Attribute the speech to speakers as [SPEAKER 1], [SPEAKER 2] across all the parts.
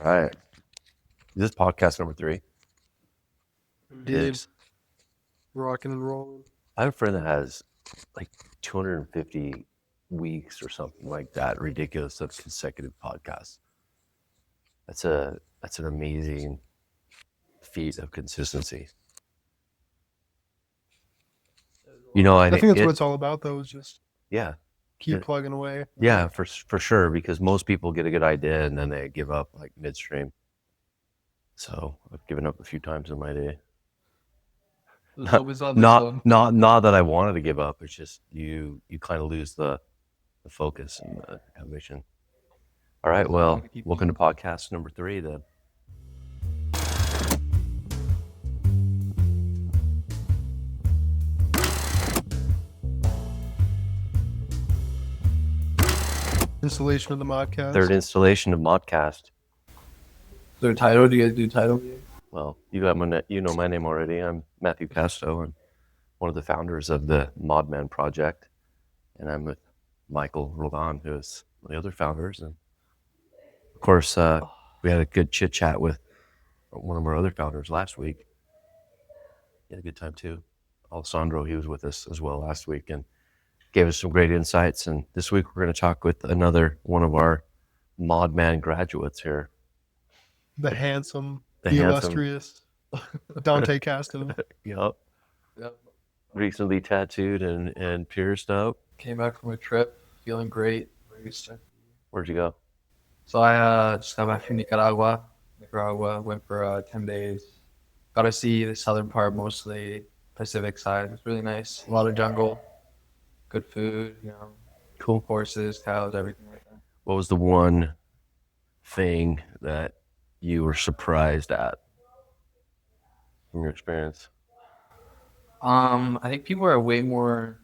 [SPEAKER 1] All right. This is podcast number 3.
[SPEAKER 2] Indeed.
[SPEAKER 1] It's,
[SPEAKER 2] Rocking and rolling.
[SPEAKER 1] I have a friend that has like 250 weeks or something like that, ridiculous, of consecutive podcasts. That's an amazing feat of consistency. You know,
[SPEAKER 2] I think that's what it's all about, though, is just
[SPEAKER 1] yeah,
[SPEAKER 2] keep plugging away.
[SPEAKER 1] yeah, for sure, because most people get a good idea and then they give up like midstream. So I've given up a few times in my day. Not that I wanted to give up. It's just you kind of lose the focus and the ambition. All right. Well, welcome to podcast number 3 then.
[SPEAKER 2] Installation of the ModCast.
[SPEAKER 1] Third installation of ModCast.
[SPEAKER 3] Their title? Do you guys do title?
[SPEAKER 1] Well, you know my name already. I'm Dante Casto. I'm one of the founders of the ModMan project, and I'm with Michael Roldan, who is one of the other founders. And of course, we had a good chit chat with one of our other founders last week. He had a good time too. Alessandro, he was with us as well last week and gave us some great insights. And this week we're going to talk with another one of our ModMan graduates here.
[SPEAKER 2] The handsome, illustrious Dante Casto.
[SPEAKER 1] Yep. Recently tattooed and pierced up.
[SPEAKER 3] Came back from a trip, feeling great.
[SPEAKER 1] Where'd you go?
[SPEAKER 3] So I just got back from Nicaragua. Went for 10 days. Got to see the southern part, mostly Pacific side. It's really nice. A lot of jungle, good food,
[SPEAKER 1] Cool.
[SPEAKER 3] Horses, cows, everything like that.
[SPEAKER 1] What was the one thing that you were surprised at from your experience?
[SPEAKER 3] I think people are way more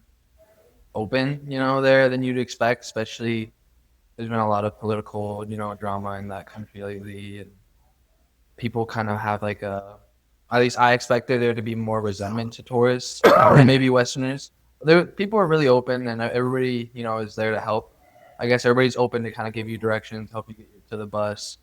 [SPEAKER 3] open, there than you'd expect, especially there's been a lot of political, drama in that country lately, and people kind of have like at least I expected there to be more resentment to tourists and maybe Westerners. People are really open, and everybody, is there to help. I guess everybody's open to kind of give you directions, help you get to the bus,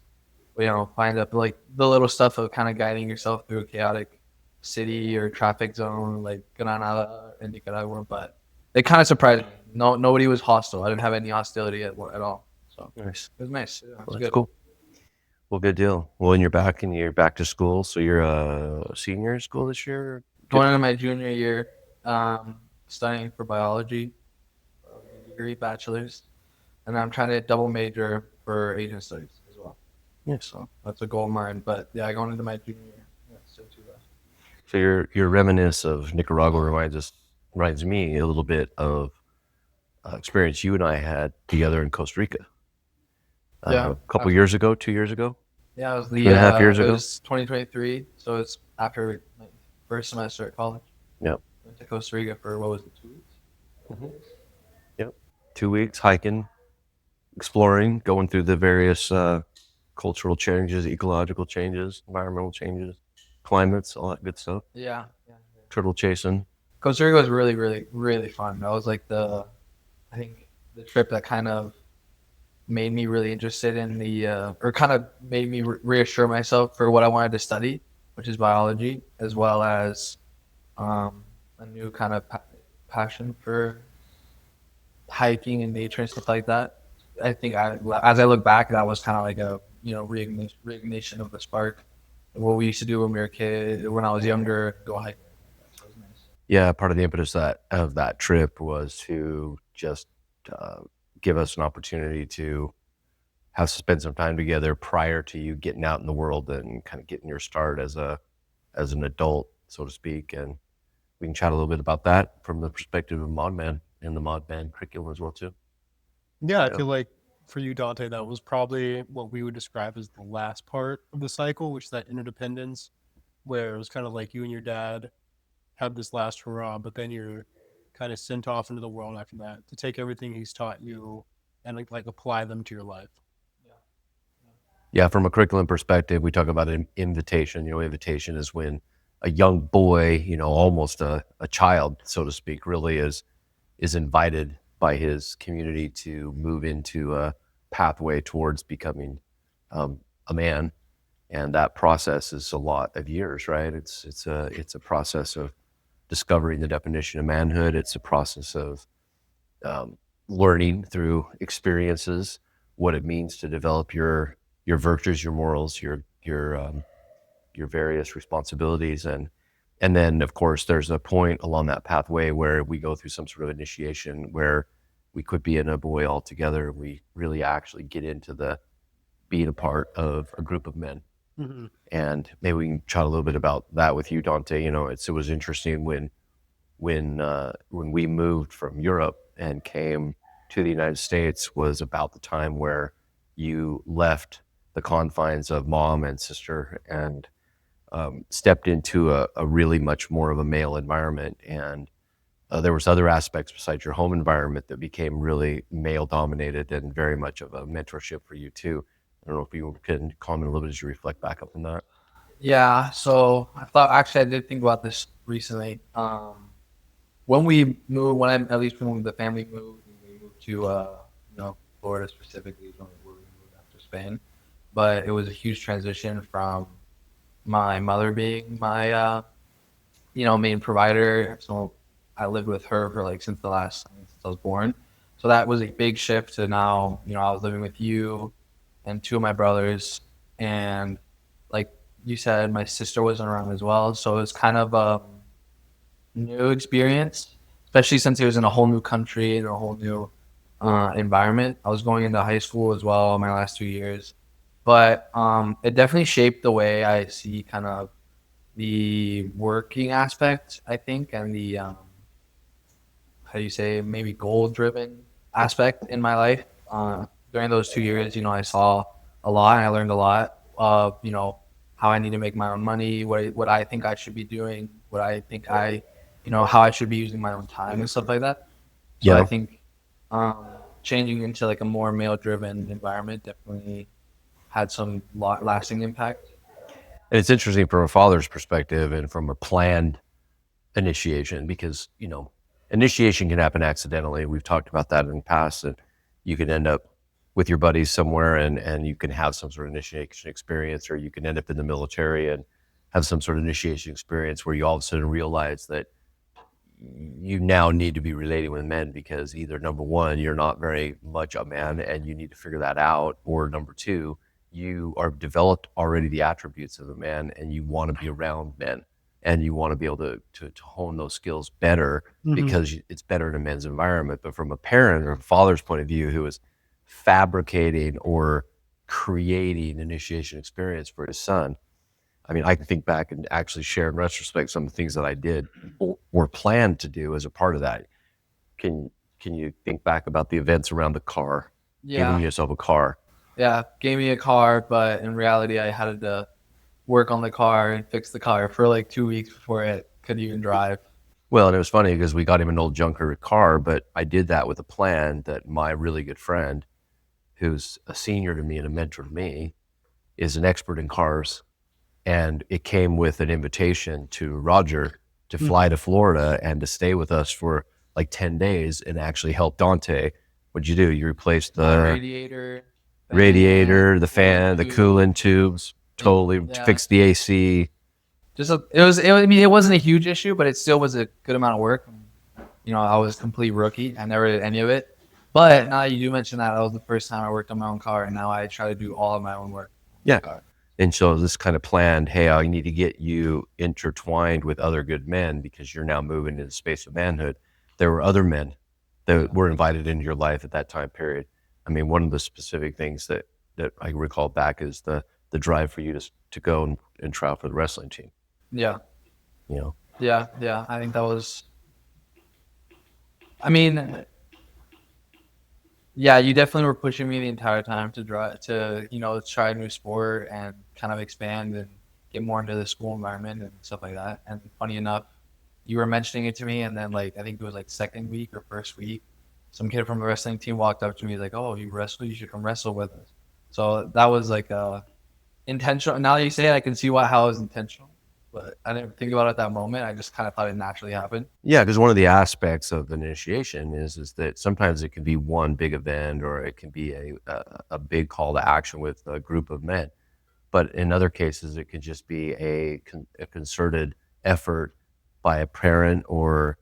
[SPEAKER 3] find up like the little stuff of kind of guiding yourself through a chaotic city or traffic zone like Granada and Nicaragua. But it kind of surprised me. Nobody was hostile. I didn't have any hostility at all. So
[SPEAKER 1] Nice.
[SPEAKER 3] It was nice. Yeah,
[SPEAKER 1] Well, that's cool. Well, good deal. Well, and you're back to school. So you're a senior in school this year?
[SPEAKER 3] Going into my junior year, studying for biology, degree, bachelor's, and I'm trying to double major for Asian studies as well.
[SPEAKER 1] Yeah.
[SPEAKER 3] So that's a goal of mine. But yeah, going into my junior year, still too rough.
[SPEAKER 1] So your reminiscence of Nicaragua reminds me a little bit of experience you and I had together in Costa Rica. A couple years ago, 2 years ago.
[SPEAKER 3] Yeah, it was
[SPEAKER 1] 2.5 years ago.
[SPEAKER 3] It was 2023, so it's after my first semester at college.
[SPEAKER 1] Yep.
[SPEAKER 3] Went to Costa Rica for, 2 weeks?
[SPEAKER 1] Mm-hmm. Yep. 2 weeks hiking, exploring, going through the various cultural changes, ecological changes, environmental changes, climates, all that good stuff.
[SPEAKER 3] Yeah.
[SPEAKER 1] Turtle chasing.
[SPEAKER 3] Costa Rica was really, really, really fun. That was like I think the trip that kind of made me really interested in or kind of made me reassure myself for what I wanted to study, which is biology, as well as a new kind of passion for hiking and nature and stuff like that. I think as I look back, that was kind of like a reignition of the spark. What we used to do when we were kids, when I was younger, go hiking. So it was nice.
[SPEAKER 1] Yeah, part of the impetus of that trip was to just give us an opportunity to spend some time together prior to you getting out in the world and kind of getting your start as an adult, so to speak. And we can chat a little bit about that from the perspective of ModMan and the ModMan curriculum as well too.
[SPEAKER 2] Yeah, I feel like for you, Dante, that was probably what we would describe as the last part of the cycle, which is that interdependence, where it was kind of like you and your dad had this last hurrah, but then you're kind of sent off into the world after that to take everything he's taught you and like apply them to your life.
[SPEAKER 1] Yeah, from a curriculum perspective, we talk about an invitation. Invitation is when a young boy, almost a child, so to speak, really is invited by his community to move into a pathway towards becoming a man, and that process is a lot of years, right? It's a process of discovering the definition of manhood. It's a process of learning through experiences what it means to develop your virtues, your morals, your various responsibilities, and then of course there's a point along that pathway where we go through some sort of initiation where we quit being a boy altogether. We really actually get into the being a part of a group of men.
[SPEAKER 2] Mm-hmm.
[SPEAKER 1] And maybe we can chat a little bit about that with you, Dante. It was interesting when we moved from Europe and came to the United States was about the time where you left the confines of mom and sister and stepped into a really much more of a male environment. And there was other aspects besides your home environment that became really male dominated and very much of a mentorship for you too. I don't know if you can comment a little bit as you reflect back up on that.
[SPEAKER 3] Yeah, so I did think about this recently. When we moved, when the family moved, we moved to Florida specifically, is where we moved after Spain. But it was a huge transition from my mother being my main provider. So I lived with her for since I was born. So that was a big shift to now, I was living with you and two of my brothers, and like you said, my sister wasn't around as well. So it was kind of a new experience, especially since it was in a whole new country and a whole new environment. I was going into high school as well my last 2 years, but it definitely shaped the way I see kind of the working aspect, I think, and the how do you say, maybe goal driven aspect in my life. During those 2 years, I saw a lot and I learned a lot of how I need to make my own money, what I think I should be doing, what I think how I should be using my own time and stuff like that. So
[SPEAKER 1] Yeah.
[SPEAKER 3] I think changing into a more male driven environment definitely had some lasting impact.
[SPEAKER 1] And it's interesting from a father's perspective and from a planned initiation because, initiation can happen accidentally. We've talked about that in the past, and you can end up with your buddies somewhere and you can have some sort of initiation experience, or you can end up in the military and have some sort of initiation experience where you all of a sudden realize that you now need to be relating with men because either number one, you're not very much a man and you need to figure that out, or number two, you are developed already the attributes of a man and you want to be around men and you want to be able to hone those skills better because it's better in a men's environment. But from a parent or a father's point of view who is fabricating or creating initiation experience for his son, I mean, I can think back and actually share in retrospect some of the things that I did or planned to do as a part of that. Can you think back about the events around the car, giving yourself a car?
[SPEAKER 3] Yeah, gave me a car, but in reality, I had to work on the car and fix the car for 2 weeks before it could even drive.
[SPEAKER 1] Well, and it was funny because we got him an old junker car, but I did that with a plan that my really good friend, who's a senior to me and a mentor to me, is an expert in cars. And it came with an invitation to Roger to fly to Florida and to stay with us for 10 days and actually help Dante. What'd you do? You replaced the radiator, the fan, the coolant tubes, totally fixed the AC.
[SPEAKER 3] It wasn't a huge issue, but it still was a good amount of work. I was a complete rookie. I never did any of it. But now that you do mention that was the first time I worked on my own car, and now I try to do all of my own work.
[SPEAKER 1] Yeah. And so this kind of planned, hey, I need to get you intertwined with other good men because you're now moving into the space of manhood. There were other men that were invited into your life at that time period. I mean, one of the specific things that I recall back is the drive for you to go and try out for the wrestling team.
[SPEAKER 3] Yeah.
[SPEAKER 1] Yeah.
[SPEAKER 3] I think that was, I mean, yeah, you definitely were pushing me the entire time to try a new sport and kind of expand and get more into the school environment and stuff like that. And funny enough, you were mentioning it to me, and then I think it was second week or first week, some kid from the wrestling team walked up to me like, "Oh, you wrestle? You should come wrestle with us." So that was intentional. Now that you say it, I can see how it was intentional, but I didn't think about it at that moment. I just kind of thought it naturally happened.
[SPEAKER 1] Yeah, because one of the aspects of an initiation is that sometimes it can be one big event or it can be a big call to action with a group of men. But in other cases, it could just be a concerted effort by a parent or,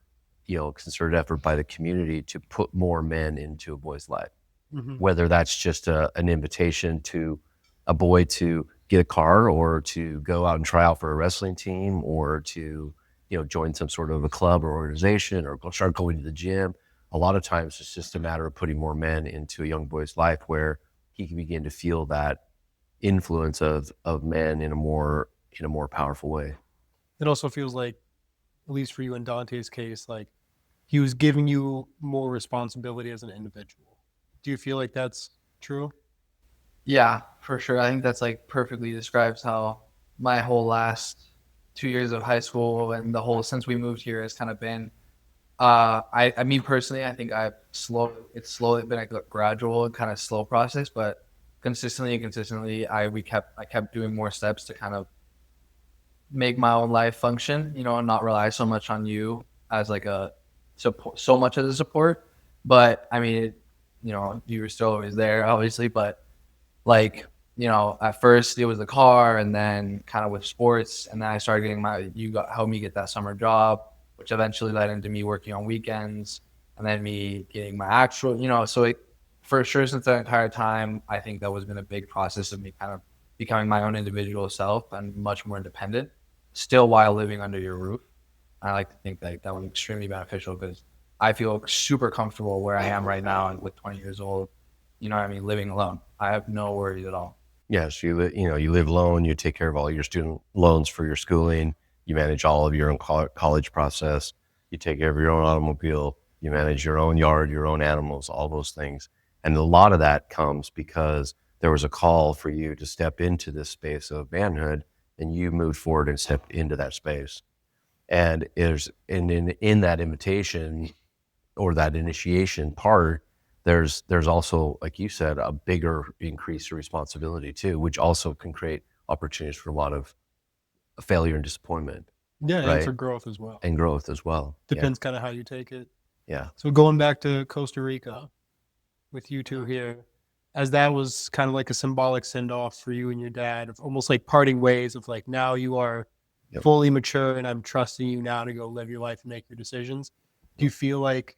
[SPEAKER 1] concerted effort by the community to put more men into a boy's life.
[SPEAKER 2] Mm-hmm.
[SPEAKER 1] Whether that's just an invitation to a boy to get a car or to go out and try out for a wrestling team or to, join some sort of a club or organization or start going to the gym. A lot of times it's just a matter of putting more men into a young boy's life where he can begin to feel that influence of men in a more powerful way.
[SPEAKER 2] It also feels like, at least for you in Dante's case, like he was giving you more responsibility as an individual. Do you feel like that's true?
[SPEAKER 3] Yeah, for sure. I think that's like perfectly describes how my whole last 2 years of high school and the whole since we moved here has kind of been. I mean personally, I think it's slowly been a gradual and kind of slow process, but consistently, I kept doing more steps to kind of make my own life function, and not rely so much on you as like a support, so much as a support. But I mean, you were still always there, obviously, but like, at first it was the car and then kind of with sports. And then I started getting helped me get that summer job, which eventually led into me working on weekends and then me getting my actual, so for sure since that entire time, I think that was been a big process of me kind of becoming my own individual self and much more independent, still while living under your roof. I like to think that was extremely beneficial because I feel super comfortable where I am right now and with 20 years old, living alone. I have no worries at all.
[SPEAKER 1] Yes, you live alone. You take care of all your student loans for your schooling. You manage all of your own college process. You take care of your own automobile. You manage your own yard, your own animals, all those things. And a lot of that comes because there was a call for you to step into this space of manhood, and you moved forward and stepped into that space. And in that invitation or that initiation part, there's also, like you said, a bigger increase of responsibility too, which also can create opportunities for a lot of failure and disappointment.
[SPEAKER 2] Yeah,
[SPEAKER 1] right?
[SPEAKER 2] And for growth as well.
[SPEAKER 1] And growth as well.
[SPEAKER 2] Depends kind of how you take it.
[SPEAKER 1] Yeah.
[SPEAKER 2] So going back to Costa Rica with you two here, as that was kind of like a symbolic send-off for you and your dad, of almost like parting ways of like, now you are fully mature and I'm trusting you now to go live your life and make your decisions. Do you feel like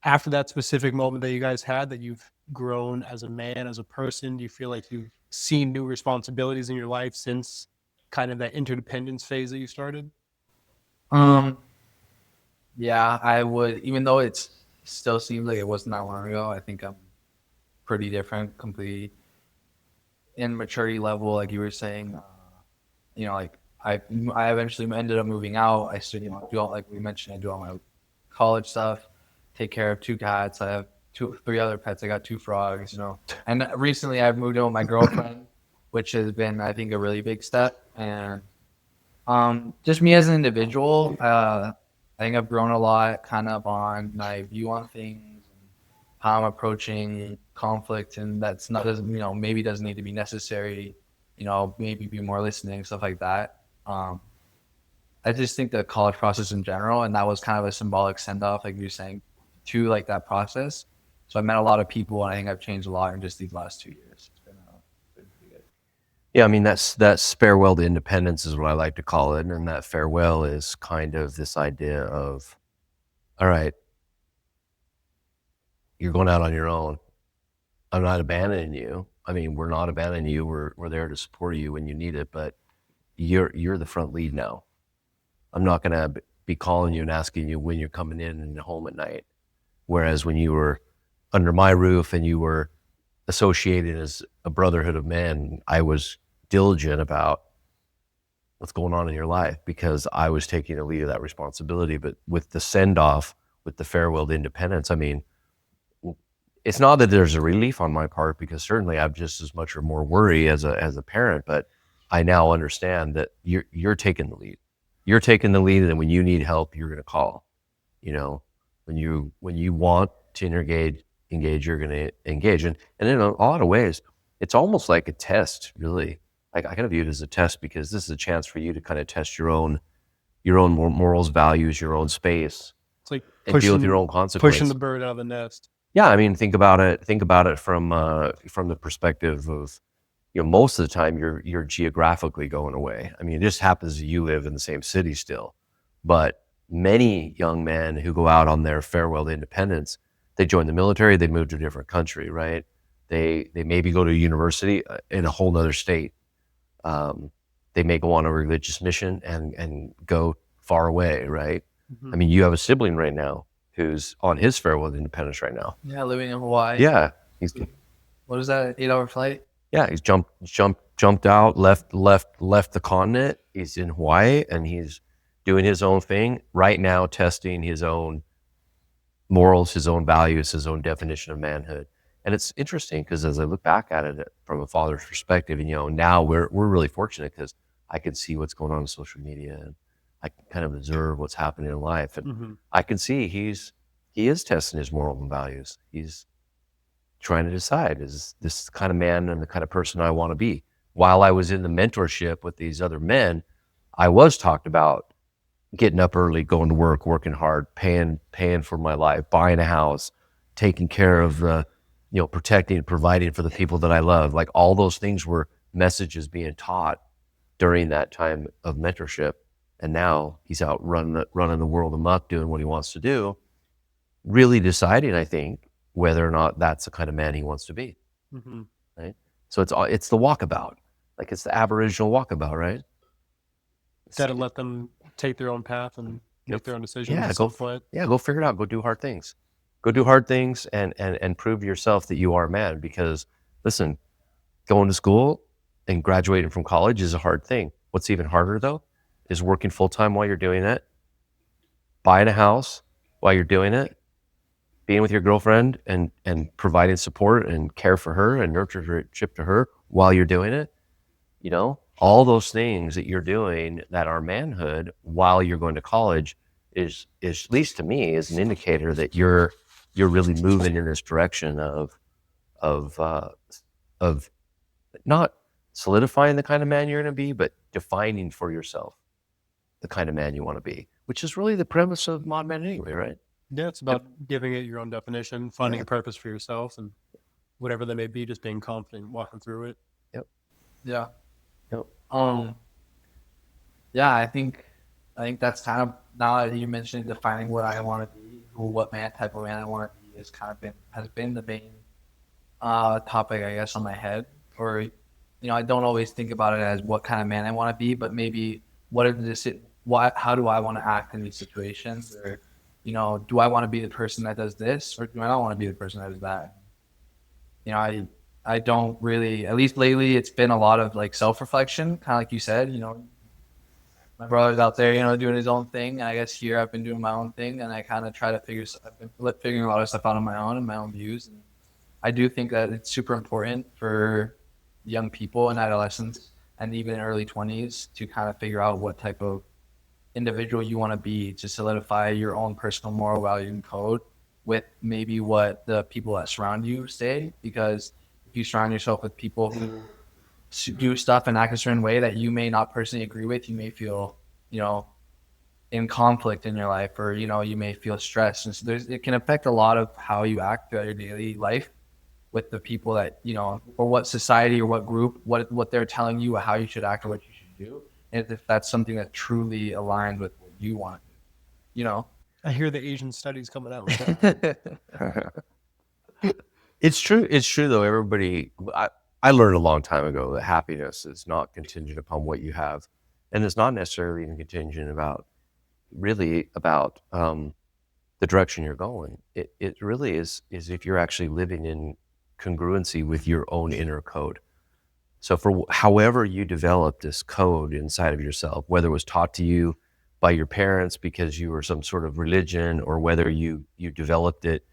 [SPEAKER 2] after that specific moment that you guys had, that you've grown as a man, as a person? Do you feel like you've seen new responsibilities in your life since kind of that interdependence phase that you started?
[SPEAKER 3] Yeah, I would, even though it still seems like it wasn't that long ago, I think I'm pretty different, completely in maturity level, like you were saying. Like I eventually ended up moving out. I still, do all, like we mentioned, I do all my college stuff, take care of 2 cats. I have 3 other pets. I got 2 frogs, And recently I've moved in with my girlfriend, which has been, I think, a really big step. And just me as an individual, I think I've grown a lot kind of on my view on things, and how I'm approaching conflict, and that's not, doesn't, maybe doesn't need to be necessary, maybe be more listening, stuff like that. I just think the college process in general, and that was kind of a symbolic send-off, like you were saying, to like that process. So I met a lot of people, and I think I've changed a lot in just these last 2 years. It's been pretty good.
[SPEAKER 1] Yeah, I mean, that's farewell to independence is what I like to call it. And that farewell is kind of this idea of, all right, you're going out on your own. I'm not abandoning you. I mean, we're not abandoning you. We're there to support you when you need it, but you're the front lead now. I'm not going to be calling you and asking you when you're coming in and home at night. Whereas when you were under my roof and you were associated as a brotherhood of men, I was diligent about what's going on in your life because I was taking the lead of that responsibility. But with the send-off, with the farewell to independence, I mean, it's not that there's a relief on my part, because certainly I have just as much or more worry as a parent, but I now understand that you're taking the lead. You're taking the lead, and when you need help, you're going to call. When you want to engage, you're going to engage. And in a lot of ways, it's almost like a test, really. Like I kind of view it as a test, because this is a chance for you to kind of test your own morals, values, your own space.
[SPEAKER 2] It's like
[SPEAKER 1] and deal with your own consequences.
[SPEAKER 2] Pushing the bird out of the nest.
[SPEAKER 1] Yeah, I mean, think about it from the perspective of most of the time you're geographically going away. I mean, it just happens that you live in the same city still. But many young men who go out on their farewell to independence, they join the military, they move to a different country, right? They maybe go to a university in a whole nother state. They may go on a religious mission and go far away, right? I mean, you have a sibling right now who's on his farewell to independence right now.
[SPEAKER 3] Yeah, living in Hawaii.
[SPEAKER 1] Yeah, he's
[SPEAKER 3] What is that? An 8-hour flight?
[SPEAKER 1] yeah, he's jumped out, left the continent. He's in Hawaii and he's doing his own thing right now, testing his own morals, his own values, his own definition of manhood. And it's interesting because as I look back at it from a father's perspective, and now we're really fortunate because I can see what's going on in social media and I can kind of observe what's happening in life, and I can see he is testing his morals and values. He's trying to decide, is this the kind of man and the kind of person I want to be? While I was in the mentorship with these other men, I was talked about getting up early, going to work, working hard, paying for my life, buying a house, taking care of the, protecting and providing for the people that I love. Like all those things were messages being taught during that time of mentorship. And now he's out running the world amok, doing what he wants to do, really deciding, I think, whether or not that's the kind of man he wants to be. Right? So it's the walkabout, like it's the Aboriginal walkabout, right?
[SPEAKER 2] Got to let them take their own path and make their own decisions.
[SPEAKER 1] Yeah,
[SPEAKER 2] go
[SPEAKER 1] go figure it out. Go do hard things. Go do hard things and prove to yourself that you are a man. Because listen, going to school and graduating from college is a hard thing. What's even harder though is working full time while you're doing it, buying a house while you're doing it, being with your girlfriend and providing support and care for her and nurtureship to her while you're doing it. All those things that you're doing that are manhood while you're going to college is at least to me, is an indicator that you're really moving in this direction of not solidifying the kind of man you're going to be, but defining for yourself the kind of man you want to be, which is really the premise of ModMan anyway, right?
[SPEAKER 2] Yeah, it's about giving it your own definition, finding a purpose for yourself, and whatever that may be, just being confident, walking through it.
[SPEAKER 1] Yep.
[SPEAKER 3] Yeah.
[SPEAKER 1] Yep.
[SPEAKER 3] Yeah, I think that's kind of, now that you mentioned defining what I want to be, or what type of man I want to be, has been the main topic, I guess, on my head. Or, I don't always think about it as what kind of man I want to be, but maybe how do I want to act in these situations? Or, do I want to be the person that does this, or do I not want to be the person that does that? I don't really, at least lately, it's been a lot of like self-reflection, kind of like you said. My brother's out there, doing his own thing, and I guess here I've been doing my own thing, and I kind of try to I've been figuring a lot of stuff out on my own and my own views. And I do think that it's super important for young people and adolescents and even early 20s to kind of figure out what type of individual you want to be, to solidify your own personal moral value and code with maybe what the people that surround you say. Because if you surround yourself with people who do stuff and act a certain way that you may not personally agree with, you may feel, in conflict in your life, or, you may feel stressed. And so it can affect a lot of how you act throughout your daily life with the people that, or what society or what group, what they're telling you how you should act or what you should do. And if that's something that truly aligns with what you want to do,
[SPEAKER 2] I hear the Asian studies coming out.
[SPEAKER 1] It's true though. Everybody, I learned a long time ago that happiness is not contingent upon what you have, and it's not necessarily even contingent about the direction you're going. It really is if you're actually living in congruency with your own inner code. So for however you develop this code inside of yourself, whether it was taught to you by your parents because you were some sort of religion, or whether you developed it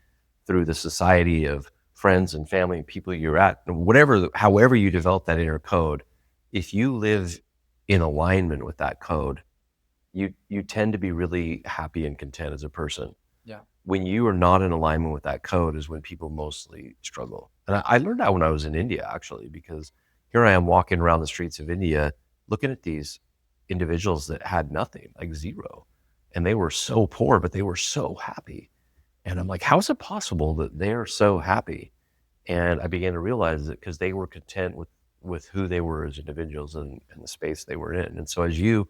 [SPEAKER 1] through the society of friends and family and people you're at, however you develop that inner code, if you live in alignment with that code, you tend to be really happy and content as a person.
[SPEAKER 3] Yeah.
[SPEAKER 1] When you are not in alignment with that code is when people mostly struggle. And I learned that when I was in India, actually, because here I am walking around the streets of India, looking at these individuals that had nothing, like zero. And they were so poor, but they were so happy. And I'm like, how is it possible that they're so happy? And I began to realize that because they were content with who they were as individuals and the space they were in. And so as you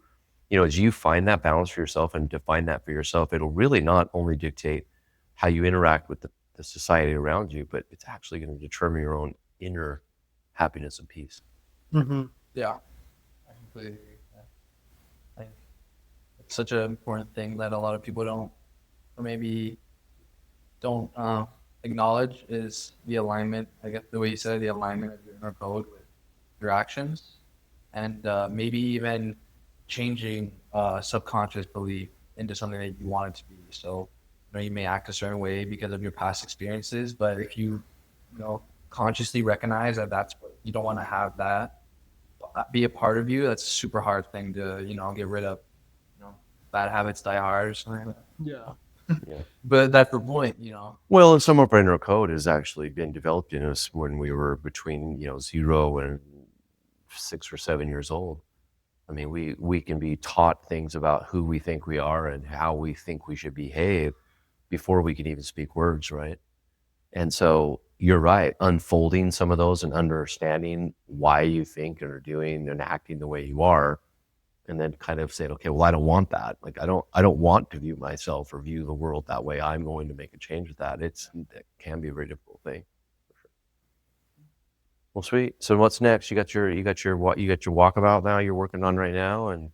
[SPEAKER 1] find that balance for yourself and define that for yourself, it'll really not only dictate how you interact with the society around you, but it's actually going to determine your own inner happiness and peace.
[SPEAKER 2] Mm-hmm.
[SPEAKER 3] Yeah, I completely agree with that. I think it's such an important thing that a lot of people don't, or maybe don't acknowledge, is the alignment. I guess the way you said, the alignment of your inner code with your actions, and maybe even changing subconscious belief into something that you want it to be. So, you may act a certain way because of your past experiences, but if you consciously recognize that that's what you don't want to have, that be a part of you, that's a super hard thing to get rid of. Bad habits die hard or something like that.
[SPEAKER 2] Yeah.
[SPEAKER 3] But that's the point,
[SPEAKER 1] Well, and some of our inner code has actually been developed in us when we were between 0 and 6 or 7 years old. I mean, we can be taught things about who we think we are and how we think we should behave before we can even speak words, right? And so you're right, unfolding some of those and understanding why you think and are doing and acting the way you are, and then kind of saying, okay, well, I don't want that. Like, I don't want to view myself or view the world that way. I'm going to make a change with that. It can be a very difficult thing. Well, sweet. So what's next? You got your walkabout now you're working on right now, and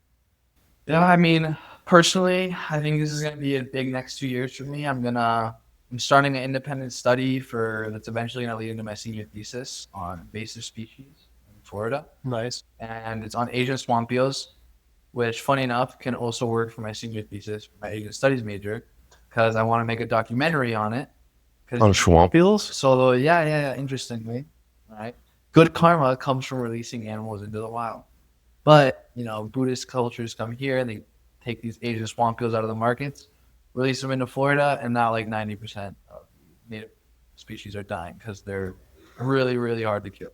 [SPEAKER 3] yeah, I mean, personally, I think this is going to be a big next 2 years for me. I'm starting an independent study that's eventually going to lead into my senior thesis on invasive species in Florida.
[SPEAKER 2] Nice.
[SPEAKER 3] And it's on Asian swamp eels, which, funny enough, can also work for my senior thesis, for my Asian studies major, because I want to make a documentary on it.
[SPEAKER 1] on swamp eels.
[SPEAKER 3] So yeah, interestingly, right? Good karma comes from releasing animals into the wild. But, Buddhist cultures come here and they take these Asian swamp eels out of the markets, release them into Florida, and now like 90% of native species are dying because they're really, really hard to kill.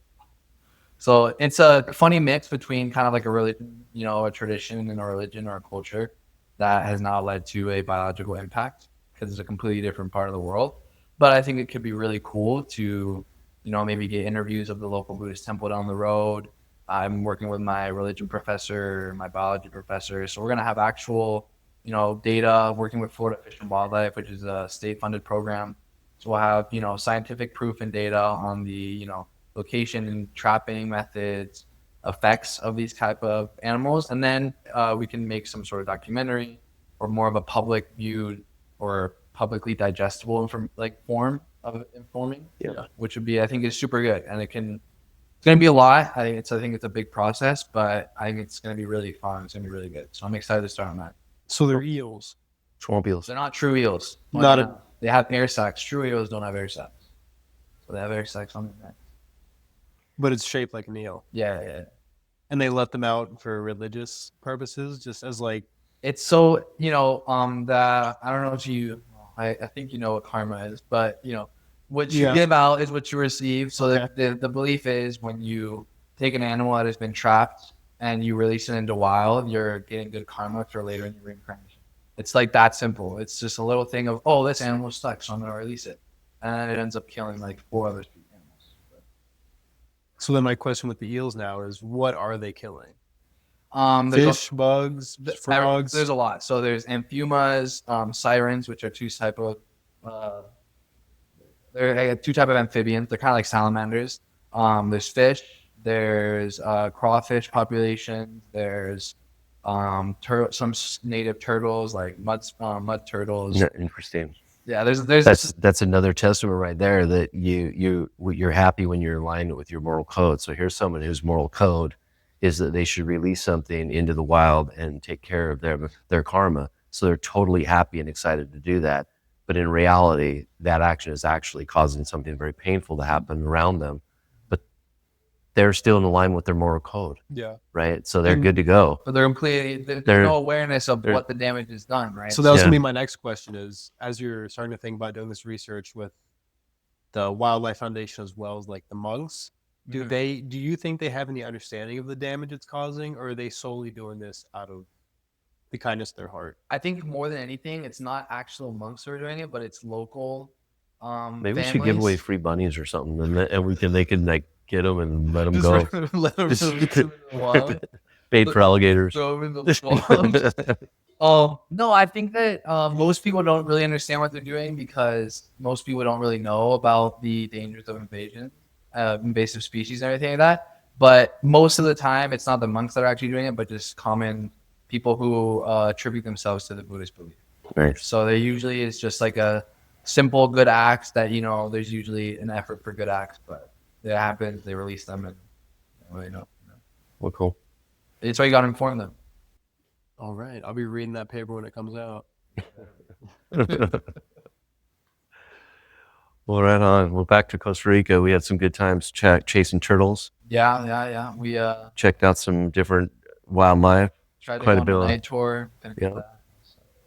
[SPEAKER 3] So it's a funny mix between kind of like a religion, a tradition and a religion or a culture that has now led to a biological impact because it's a completely different part of the world. But I think it could be really cool to, maybe get interviews of the local Buddhist temple down the road. I'm working with my religion professor, my biology professor. So we're going to have actual, data, working with Florida Fish and Wildlife, which is a state-funded program. So we'll have, scientific proof and data on the, location and trapping methods, effects of these type of animals. And then we can make some sort of documentary or more of a public viewed or publicly digestible form of informing, which would be, I think, is super good. And it's going to be a lot. I think it's a big process, but I think it's going to be really fun. It's going to be really good. So I'm excited to start on that.
[SPEAKER 2] So they're eels.
[SPEAKER 1] Swamp eels.
[SPEAKER 3] They're not true eels. They have air sacs. True eels don't have air sacs. So they have air sacs on their neck.
[SPEAKER 2] But it's shaped like an eel.
[SPEAKER 3] Yeah.
[SPEAKER 2] And they let them out for religious purposes, just as like...
[SPEAKER 3] It's so, I don't know if I think you know what karma is, but, what you give out is what you receive. So the belief is when you take an animal that has been trapped and you release it into wild, you're getting good karma for later in your reincarnation. It's like that simple. It's just a little thing of, oh, this animal's stuck, so I'm going to release it. And it ends up killing like 4 other animals.
[SPEAKER 2] So then my question with the eels now is, what are they killing?
[SPEAKER 3] Fish,
[SPEAKER 2] bugs, frogs?
[SPEAKER 3] There's a lot. So there's amphiumas, sirens, which are 2 type of... they're 2 type of amphibians. They're kind of like salamanders. There's fish. There's crawfish population. There's some native turtles like mud turtles.
[SPEAKER 1] Yeah, interesting.
[SPEAKER 3] Yeah, there's
[SPEAKER 1] that's another testament right there that you're happy when you're aligned with your moral code. So here's someone whose moral code is that they should release something into the wild and take care of their karma. So they're totally happy and excited to do that. But in reality, that action is actually causing something very painful to happen around them. But they're still in line with their moral code.
[SPEAKER 2] Yeah.
[SPEAKER 1] Right? So they're good to go.
[SPEAKER 3] But there's no awareness of what the damage is done, right?
[SPEAKER 2] So that was going to be my next question is, as you're starting to think about doing this research with the Wildlife Foundation as well as like the monks, do you think they have any understanding of the damage it's causing, or are they solely doing this out of the kindness of their heart?
[SPEAKER 3] I think more than anything, it's not actual monks who are doing it, but it's local
[SPEAKER 1] Maybe we should give away free bunnies or something, and they can like get them and let them
[SPEAKER 3] Just
[SPEAKER 1] go.
[SPEAKER 3] let them release them in the wild.
[SPEAKER 1] Bait for alligators.
[SPEAKER 3] Throw them in the swamps. Oh, no, I think that most people don't really understand what they're doing because most people don't really know about the dangers of invasive species and everything like that. But most of the time, it's not the monks that are actually doing it, but just common people who attribute themselves to the Buddhist belief.
[SPEAKER 1] Right.
[SPEAKER 3] So there usually is just like a simple good acts that, there's usually an effort for good acts, but it happens, they release them, and well,
[SPEAKER 1] Well, cool.
[SPEAKER 3] it's why you got to inform them.
[SPEAKER 2] All right, I'll be reading that paper when it comes out.
[SPEAKER 1] Well, right on. Well, back to Costa Rica. We had some good times chasing turtles.
[SPEAKER 3] Yeah. We
[SPEAKER 1] Checked out some different wildlife.
[SPEAKER 3] tried to
[SPEAKER 1] Quite
[SPEAKER 3] go
[SPEAKER 1] a bit
[SPEAKER 3] on
[SPEAKER 1] of-
[SPEAKER 3] a night tour. Didn't get
[SPEAKER 1] Yeah.
[SPEAKER 3] that.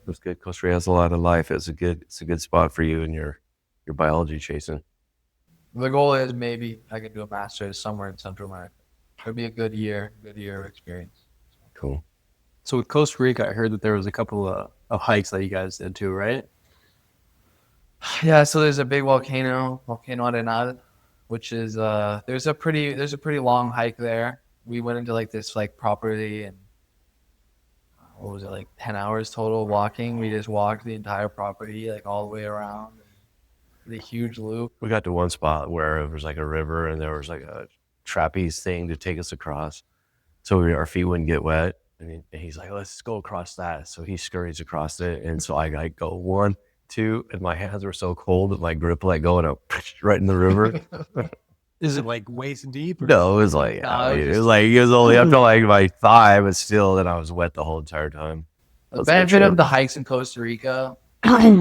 [SPEAKER 1] It was good. Costa Rica has a lot of life. It's a good spot for you and your biology chasing.
[SPEAKER 3] The goal is maybe I could do a master's somewhere in Central America. It'd be a good year of experience.
[SPEAKER 1] Cool.
[SPEAKER 2] So with Costa Rica, I heard that there was a couple of hikes that you guys did too, right?
[SPEAKER 3] Yeah, so there's a big volcano Arenal, which is there's a pretty long hike there. We went into like this property, and what was it, like 10 hours total walking. We just walked the entire property all the way around, the huge loop.
[SPEAKER 1] We got to one spot where it was like a river and there was like a trapeze thing to take us across, so our feet wouldn't get wet. And he's like, "Let's go across that." So he scurries across it, and so I go 1, 2, and my hands were so cold that my grip let go and I right in the river.
[SPEAKER 2] Is it like waist deep? Or?
[SPEAKER 1] No, it was like
[SPEAKER 3] No, it was
[SPEAKER 1] it was only up to like my thigh, but still, then I was wet the whole entire time.
[SPEAKER 3] The
[SPEAKER 1] That's a good
[SPEAKER 3] benefit of
[SPEAKER 1] trip.
[SPEAKER 3] the hikes in Costa Rica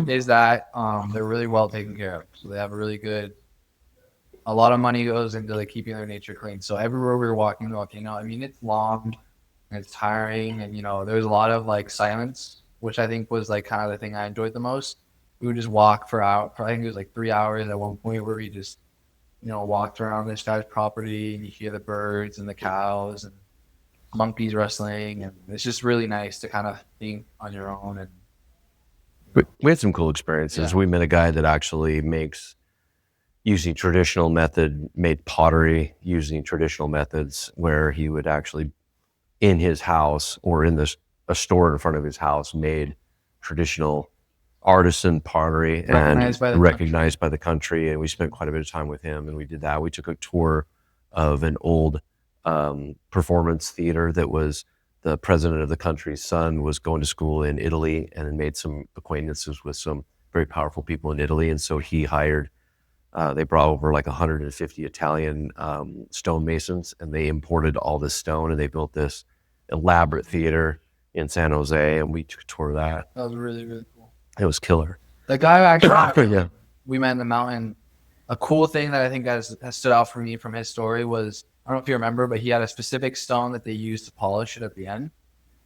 [SPEAKER 3] is that they're really well taken care of. So they have a lot of money goes into keeping their nature clean. So everywhere we were walking the volcano, I mean, it's long and it's tiring, and there's a lot of silence, which I think was kind of the thing I enjoyed the most. We would just walk for I think it was 3 hours at one point where we just walked around this guy's property, and you hear the birds and the cows and monkeys wrestling, and it's just really nice to kind of think on your own. And
[SPEAKER 1] We had some cool experiences.
[SPEAKER 3] Yeah.
[SPEAKER 1] We met a guy that actually using traditional method, made pottery using traditional methods, where he would actually, in his house or in a store in front of his house, made traditional artisan pottery
[SPEAKER 3] Recognized by the
[SPEAKER 1] recognized by the country. And we spent quite a bit of time with him, and we did that. We took a tour of an old performance theater that was the president of the country's son was going to school in Italy, and made some acquaintances with some very powerful people in Italy. And so he hired, they brought over 150 Italian stonemasons, and they imported all this stone, and they built this elaborate theater in San Jose, and we took a tour of that.
[SPEAKER 3] that was really, really cool.
[SPEAKER 1] It was killer.
[SPEAKER 3] The guy who actually
[SPEAKER 1] Yeah.
[SPEAKER 3] we met in the mountain, a cool thing that I think has stood out for me from his story was, I don't know if you remember, but he had a specific stone that they used to polish it at the end.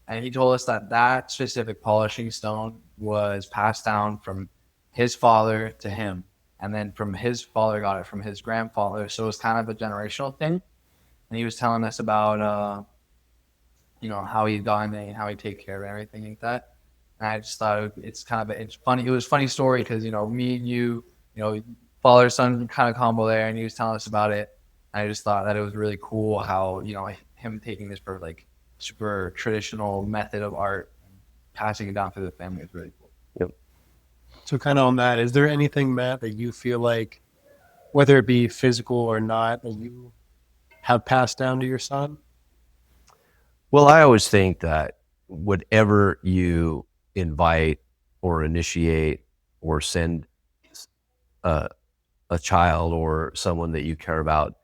[SPEAKER 3] And he told us that specific polishing stone was passed down from his father to him. And then from his father got it from his grandfather. So it was kind of a generational thing. And he was telling us about, how he'd gotten it and how he'd take care of it and everything like that. And I just thought it's funny. It was a funny story because, me and you, father son kind of combo there, and he was telling us about it. And I just thought that it was really cool how, him taking this for super traditional method of art and passing it down through the family is really cool.
[SPEAKER 1] Yep.
[SPEAKER 2] So kind of on that, is there anything, Matt, that you feel like, whether it be physical or not, that you have passed down to your son?
[SPEAKER 1] Well, I always think that whatever you invite or initiate or send a child or someone that you care about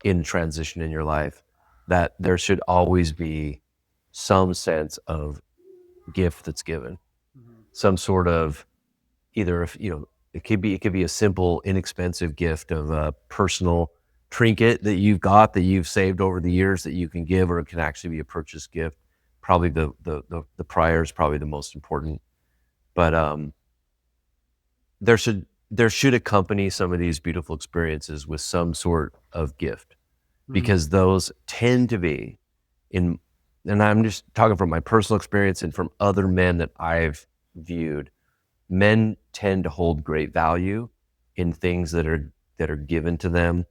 [SPEAKER 1] in transition in your life, that there should always be some sense of gift that's given, some sort of either, it could be a simple, inexpensive gift of a personal trinket that you've got that you've saved over the years that you can give, or it can actually be a purchase gift. Probably the prior is probably the most important, but there should accompany some of these beautiful experiences with some sort of gift, because those tend to be and I'm just talking from my personal experience and from other men that I've viewed, men tend to hold great value in things that are given to them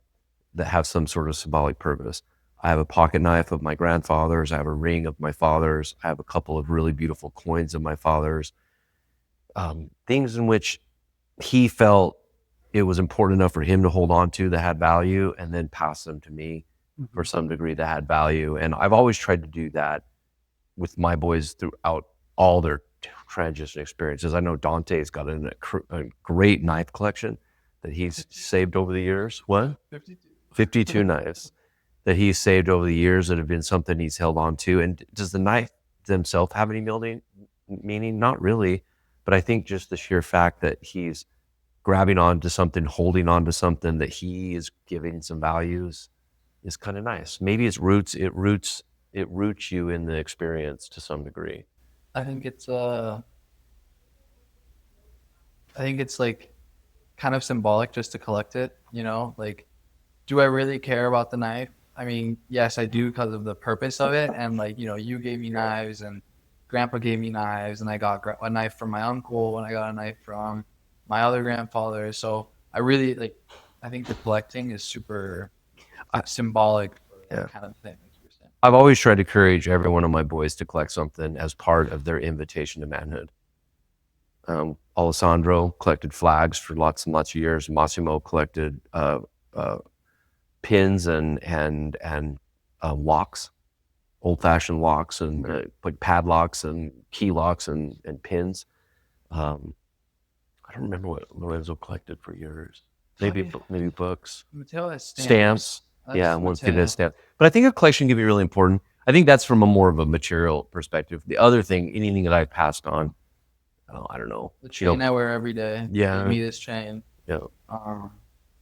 [SPEAKER 1] that have some sort of symbolic purpose. I have a pocket knife of my grandfather's. I have a ring of my father's. I have a couple of really beautiful coins of my father's. Things in which he felt it was important enough for him to hold on to that had value, and then pass them to me for some degree that had value. And I've always tried to do that with my boys throughout all their transition experiences. I know Dante's got a great knife collection that he's saved over the years. What? 52 knives that he's saved over the years that have been something he's held on to. And does the knife themselves have any meaning? Not really. But I think just the sheer fact that he's grabbing onto something, holding onto something that he is giving some values is kind of nice. Maybe it roots you in the experience to some degree.
[SPEAKER 3] I think it's like kind of symbolic just to collect it, you know? Like, do I really care about the knife? I mean, yes, I do because of the purpose of it. And like, you know, you gave me knives and grandpa gave me knives, and I got a knife from my uncle and I got a knife from my other grandfather. So I really I think the collecting is super symbolic for that kind of thing.
[SPEAKER 1] I've always tried to encourage every one of my boys to collect something as part of their invitation to manhood. Alessandro collected flags for lots and lots of years. Massimo collected pins and locks, old-fashioned locks, and like padlocks and key locks and pins. I don't remember what Lorenzo collected for years. Maybe books,
[SPEAKER 3] Mateo has
[SPEAKER 1] stamps. Yeah, one kid has stamps. But I think a collection can be really important. I think that's from a more of a material perspective. The other thing, anything that I've passed on, I don't know.
[SPEAKER 3] The chain I wear every day.
[SPEAKER 1] Yeah.
[SPEAKER 3] Give me this chain.
[SPEAKER 1] Yeah.
[SPEAKER 3] I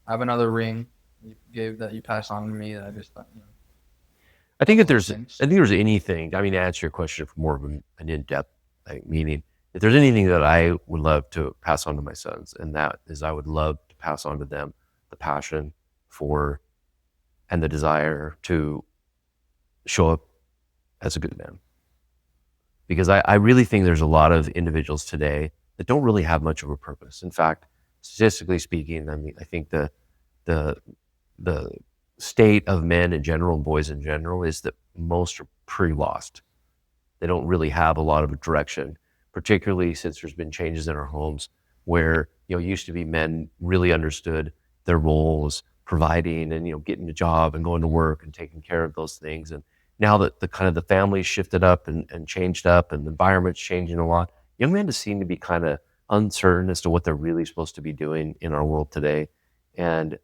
[SPEAKER 3] have another ring you passed on to me that I just thought, you know.
[SPEAKER 1] I think there's anything, I mean, to answer your question for more of an in-depth meaning, if there's anything that I would love to pass on to my sons, and that is I would love to pass on to them the passion for and the desire to show up as a good man. Because I really think there's a lot of individuals today that don't really have much of a purpose. In fact, statistically speaking, I mean, I think the state of men in general and boys in general is that most are pretty lost. They don't really have a lot of a direction, particularly since there's been changes in our homes where, you know, used to be men really understood their roles, providing and, you know, getting a job and going to work and taking care of those things. And now that the kind of the family shifted up and changed up and the environment's changing a lot, young men just seem to be kind of uncertain as to what they're really supposed to be doing in our world today. And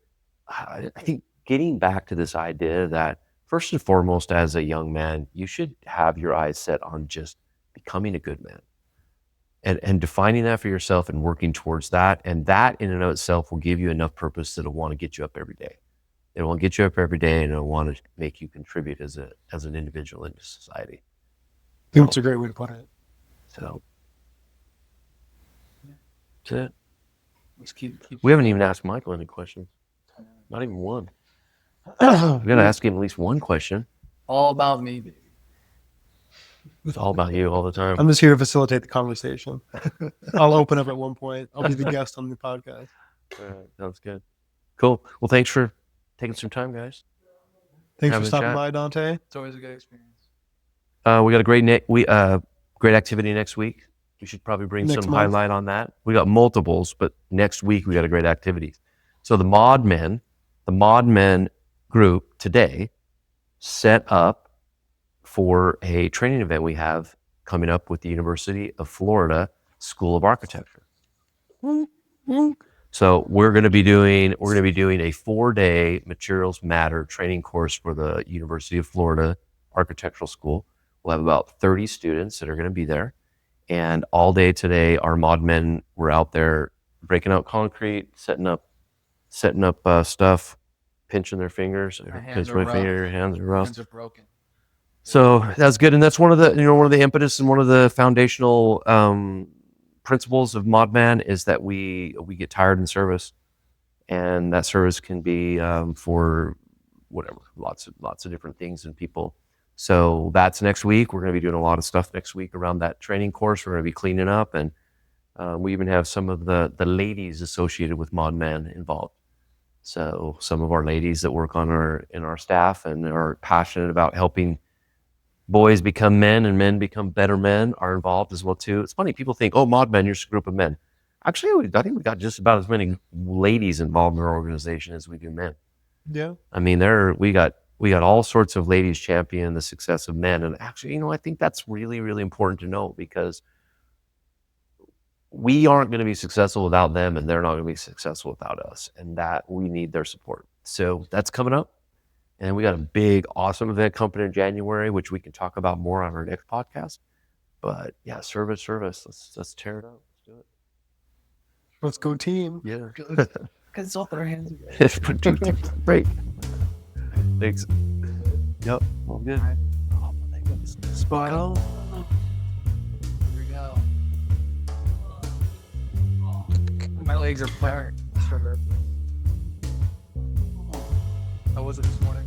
[SPEAKER 1] I think getting back to this idea that first and foremost, as a young man, you should have your eyes set on just becoming a good man and defining that for yourself and working towards that. And that in and of itself will give you enough purpose that it'll want to get you up every day. It will get you up every day, and it'll want to make you contribute as an individual into society.
[SPEAKER 2] I think that's a great way to put it.
[SPEAKER 1] So that's it.
[SPEAKER 3] Let's keep
[SPEAKER 1] We haven't even asked Michael any questions. Not even one. We got to ask him at least one question.
[SPEAKER 3] all about me, baby.
[SPEAKER 1] It's all about you all the time.
[SPEAKER 2] I'm just here to facilitate the conversation. I'll open up at one point. I'll be the guest on the podcast.
[SPEAKER 1] All right, sounds good. Cool. Well, thanks for taking some time, guys.
[SPEAKER 2] Thanks
[SPEAKER 1] Having
[SPEAKER 2] for
[SPEAKER 1] a
[SPEAKER 2] stopping
[SPEAKER 1] chat.
[SPEAKER 2] by, Dante.
[SPEAKER 3] It's always a good experience.
[SPEAKER 1] We got a great activity next week. We should probably bring
[SPEAKER 2] Next
[SPEAKER 1] some
[SPEAKER 2] month.
[SPEAKER 1] highlight on that. We got multiples, but next week we got a great activity. So the ModMan group today set up for a training event we have coming up with the University of Florida School of Architecture. So we're going to be doing a 4-day materials matter training course for the University of Florida Architectural School. We'll have about 30 students that are going to be there. And all day today, our ModMen were out there breaking out concrete, setting up stuff, pinching their fingers.
[SPEAKER 3] My hands
[SPEAKER 1] Pinch
[SPEAKER 3] are
[SPEAKER 1] my
[SPEAKER 3] rough.
[SPEAKER 1] finger, your hands are rough.
[SPEAKER 3] Hands are broken.
[SPEAKER 1] So that's good, and that's one of the impetus and one of the foundational principles of ModMan is that we get tired in service, and that service can be for whatever, lots of different things and people. So that's next week. We're going to be doing a lot of stuff next week around that training course. We're going to be cleaning up, and we even have some of the ladies associated with ModMan involved. So some of our ladies that work on in our staff and are passionate about helping boys become men and men become better men are involved as well too. It's funny, people think, oh, ModMan, you're just a group of men. Actually, I think we got just about as many ladies involved in our organization as we do men.
[SPEAKER 2] Yeah.
[SPEAKER 1] I mean, we got all sorts of ladies champion the success of men. And actually, I think that's really, really important to know, because we aren't going to be successful without them, and they're not going to be successful without us, and that we need their support. So that's coming up. And we got a big, awesome event coming in January, which we can talk about more on our next podcast. But yeah, service. Let's tear it up. Let's do it.
[SPEAKER 2] Let's go team.
[SPEAKER 1] Yeah.
[SPEAKER 3] Because it's all their hands.
[SPEAKER 1] Great. Thanks. Yep. All good. Oh, my goodness. Spot on.
[SPEAKER 3] Here we go. My legs are fired.
[SPEAKER 2] How was it this morning?